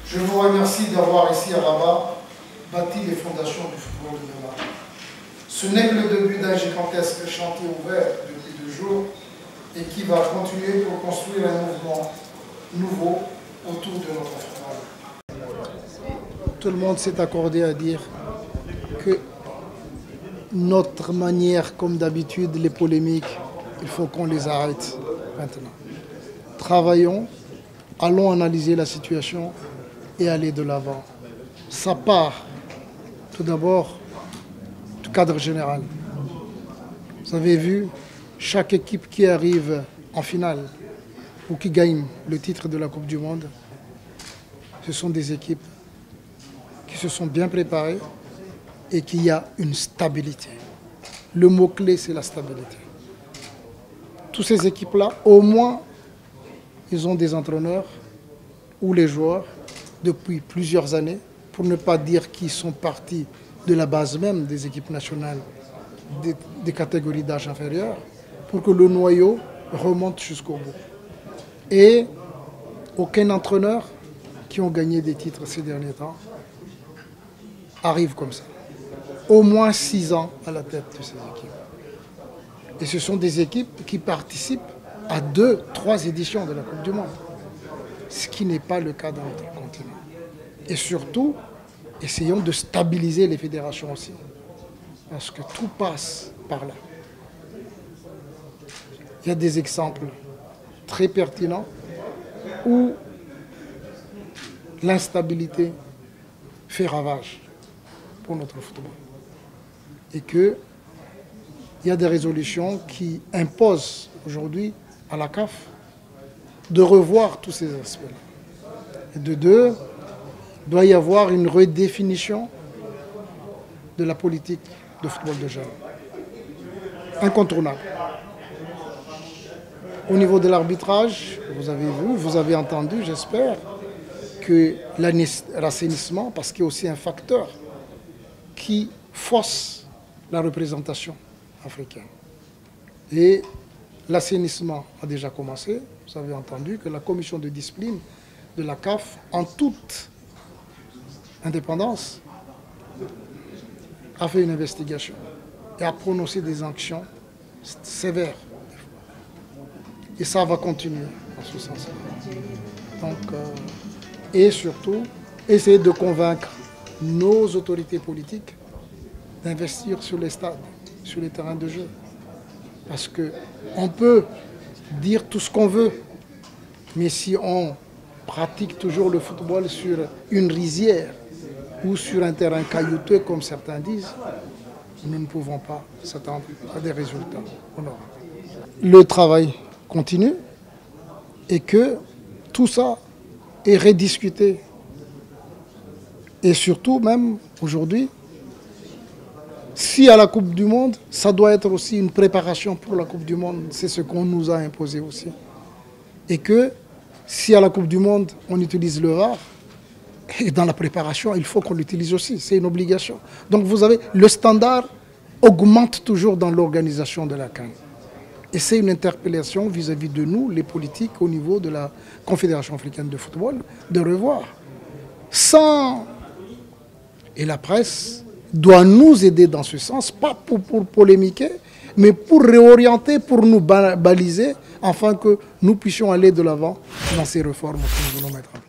Je vous remercie d'avoir ici à Rabat bâti les fondations du football de demain. Ce n'est que le début d'un gigantesque chantier ouvert depuis 2 jours et qui va continuer pour construire un mouvement nouveau autour de notre football. Tout le monde s'est accordé à dire que notre manière, comme d'habitude, les polémiques, il faut qu'on les arrête maintenant. Travaillons, allons analyser la situation et aller de l'avant. Ça part tout d'abord du cadre général. Vous avez vu, chaque équipe qui arrive en finale ou qui gagne le titre de la Coupe du Monde, ce sont des équipes qui se sont bien préparées et qu'il y a une stabilité. Le mot-clé, c'est la stabilité. Toutes ces équipes-là, au moins, ils ont des entraîneurs ou les joueurs depuis plusieurs années, pour ne pas dire qu'ils sont partis de la base même des équipes nationales des catégories d'âge inférieures, pour que le noyau remonte jusqu'au bout. Et aucun entraîneur qui ont gagné des titres ces derniers temps arrive comme ça. Au moins 6 ans à la tête de ces équipes. Et ce sont des équipes qui participent à 2, 3 éditions de la Coupe du Monde. Ce qui n'est pas le cas dans notre continent. Et surtout, essayons de stabiliser les fédérations aussi. Parce que tout passe par là. Il y a des exemples très pertinents où l'instabilité fait ravage pour notre football. Et qu'il y a des résolutions qui imposent aujourd'hui à la CAF de revoir tous ces aspects-là. Et de 2, il doit y avoir une redéfinition de la politique de football de jeunes. Incontournable. Au niveau de l'arbitrage, vous avez vu, vous avez entendu, j'espère, que l'assainissement, parce qu'il y a aussi un facteur qui fausse la représentation africaine. Et l'assainissement a déjà commencé. Vous avez entendu que la commission de discipline de la CAF, en toute indépendance, a fait une investigation et a prononcé des sanctions sévères. Et ça va continuer en ce sens-là. Donc, et surtout, essayer de convaincre nos autorités politiques d'investir sur les stades, sur les terrains de jeu. Parce qu'on peut dire tout ce qu'on veut, mais si on pratique toujours le football sur une rizière ou sur un terrain caillouteux, comme certains disent, nous ne pouvons pas s'attendre à des résultats honorables. Le travail continue et que tout ça est rediscuté. Et surtout, même aujourd'hui, si à la Coupe du Monde, ça doit être aussi une préparation pour la Coupe du Monde. C'est ce qu'on nous a imposé aussi. Et que si à la Coupe du Monde, on utilise le VAR, et dans la préparation, il faut qu'on l'utilise aussi. C'est une obligation. Donc vous avez, le standard augmente toujours dans l'organisation de la CAN. Et c'est une interpellation vis-à-vis de nous, les politiques, au niveau de la Confédération africaine de football, de revoir. Et la presse doit nous aider dans ce sens, pas pour polémiquer, mais pour réorienter, pour nous baliser, afin que nous puissions aller de l'avant dans ces réformes que nous voulons mettre en place.